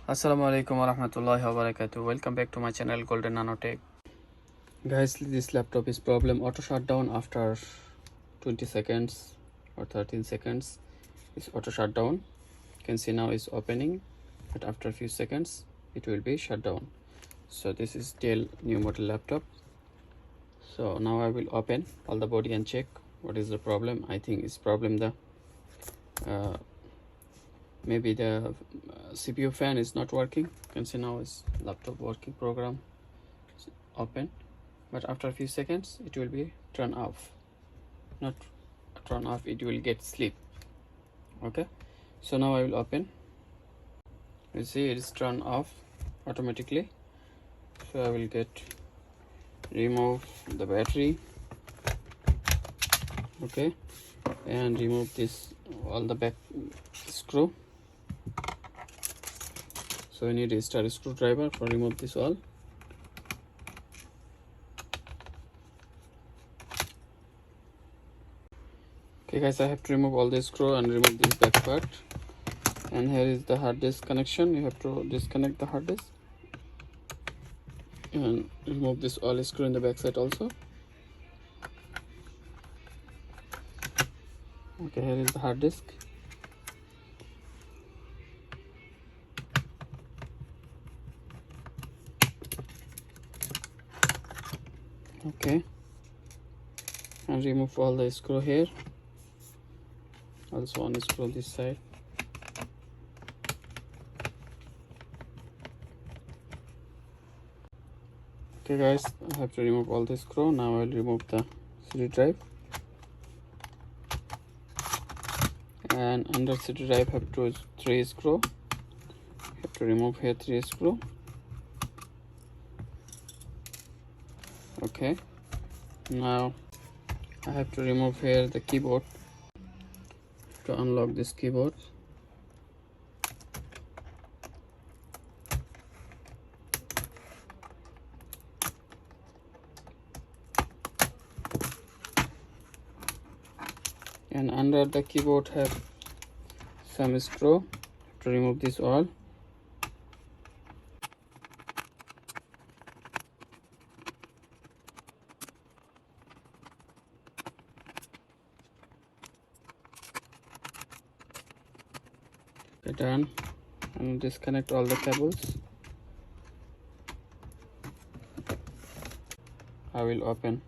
Assalamualaikum warahmatullahi wabarakatuh. Welcome back to my channel Golden Nanotech. Guys, this laptop is problem auto shutdown after 20 seconds or 13 seconds. It's auto shutdown. You can see now it's opening, but after a few seconds it will be shut down. So this is Dell new model laptop. So now I will open all the body and check what is the problem. I think it's problem the maybe the CPU fan is not working. You can see now it's laptop working program open, but after a few seconds it will be turn off. Not turn off, it will get sleep. Okay, so now I will open. You see it is turned off automatically. So I will remove the battery, okay, and remove this all the back screw. So we need a star screwdriver for remove this all. Okay guys, I have to remove all the screw and remove this back part. And here is the hard disk connection. You have to disconnect the hard disk and remove this all screw in the back side also. Okay, here is the hard disk. Okay, and remove all the screw here. Also unscrew this side. Okay guys, I have to remove all the screw. Now I will remove the CD drive, and under CD drive have three screw. Have to remove here 3 screw. Okay, now I have to remove here the keyboard to unlock this keyboard. And under the keyboard have some screw. To remove this all. Okay, done. And disconnect all the cables. I will open.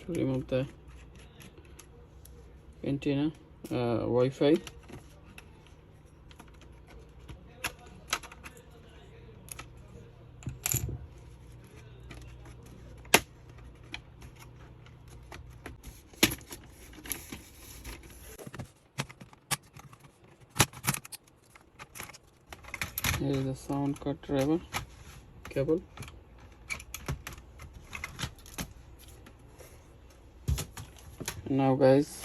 To remove the antenna, Wi-Fi. Here is the sound card driver cable. Now guys,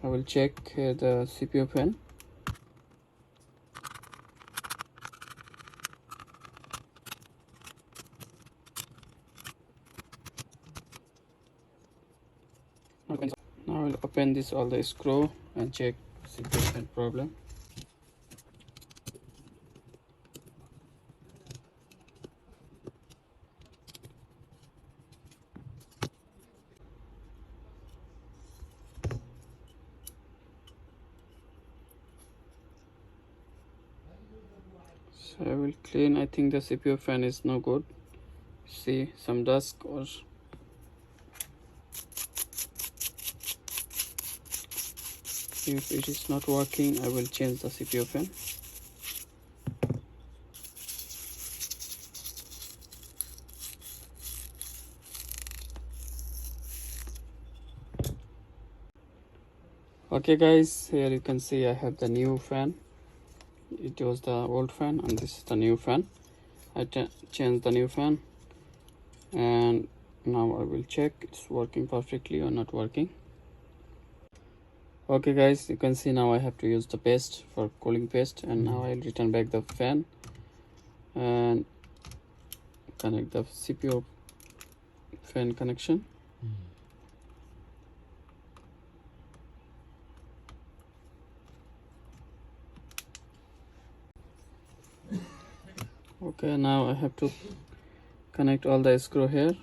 I will check the CPU fan. Now I will open this all the screw and check CPU fan problem. So I will clean. I think the CPU fan is no good. See some dust or if it is not working, I will change the CPU fan. Okay guys, here you can see I have the new fan. It was the old fan and this is the new fan. I changed the new fan, and now I will check it's working perfectly or not working. Okay guys, you can see now I have to use the paste for cooling paste, and now I'll return back the fan and connect the CPU fan connection. Okay, now I have to connect all the screw here.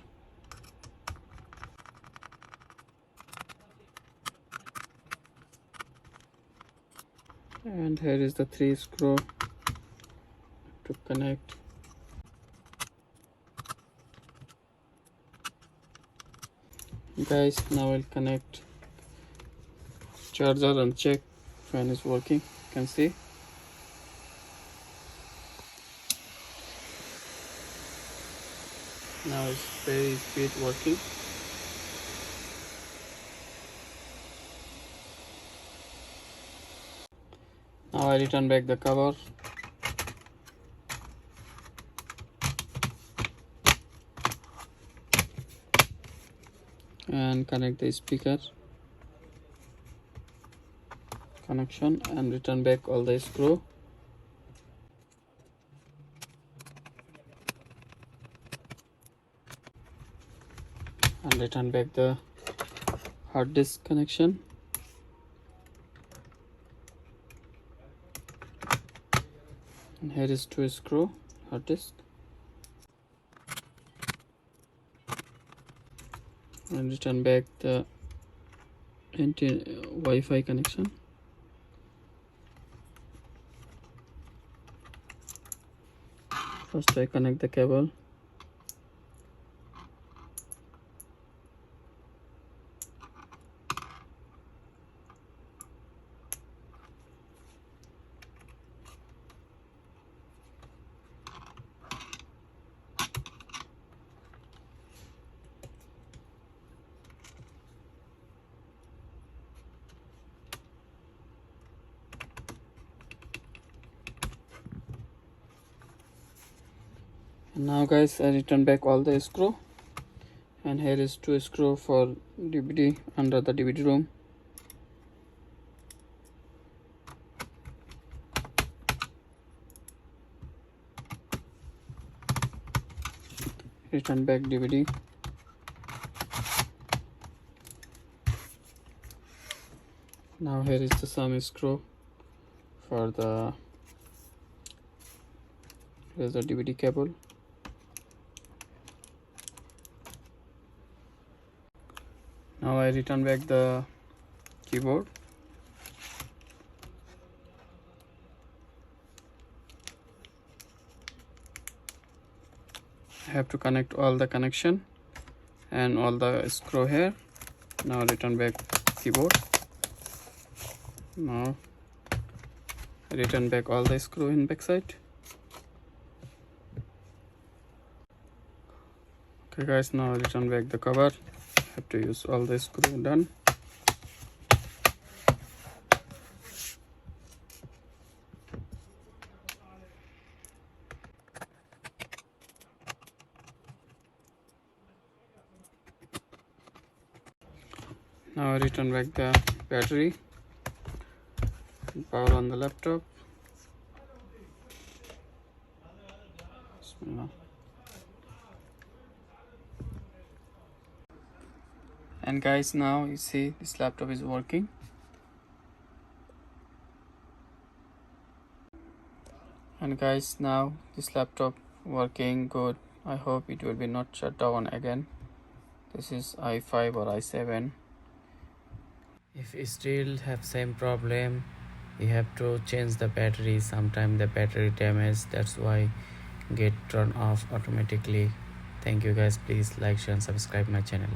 And here is the 3 screw to connect. Guys, now I'll connect charger and check fan is working. You can see. Now it's very speed working. Now I return back the cover. And connect the speaker connection and return back all the screw. And return back the hard disk connection. And here is 2 screw hard disk. And return back the Wi-Fi connection. First I connect the cable. And now guys, I return back all the screw, and here is 2 screw for DVD under the DVD room. Return back DVD. Now here is the some screw for the, here's the DVD cable. Now I return back the keyboard. I have to connect all the connection and all the screw here. Now return back keyboard. Now return back all the screw in backside. Okay guys, now return back the cover. Have to use all the screw done. Now return back the battery. Power on the laptop. Bismillah. And guys, now you see this laptop is working. And guys, now this laptop working good. I hope it will be not shut down again. This is i5 or i7. If you still have same problem, you have to change the battery. Sometimes the battery damaged, that's why get turned off automatically. Thank you guys. Please like, share and subscribe my channel.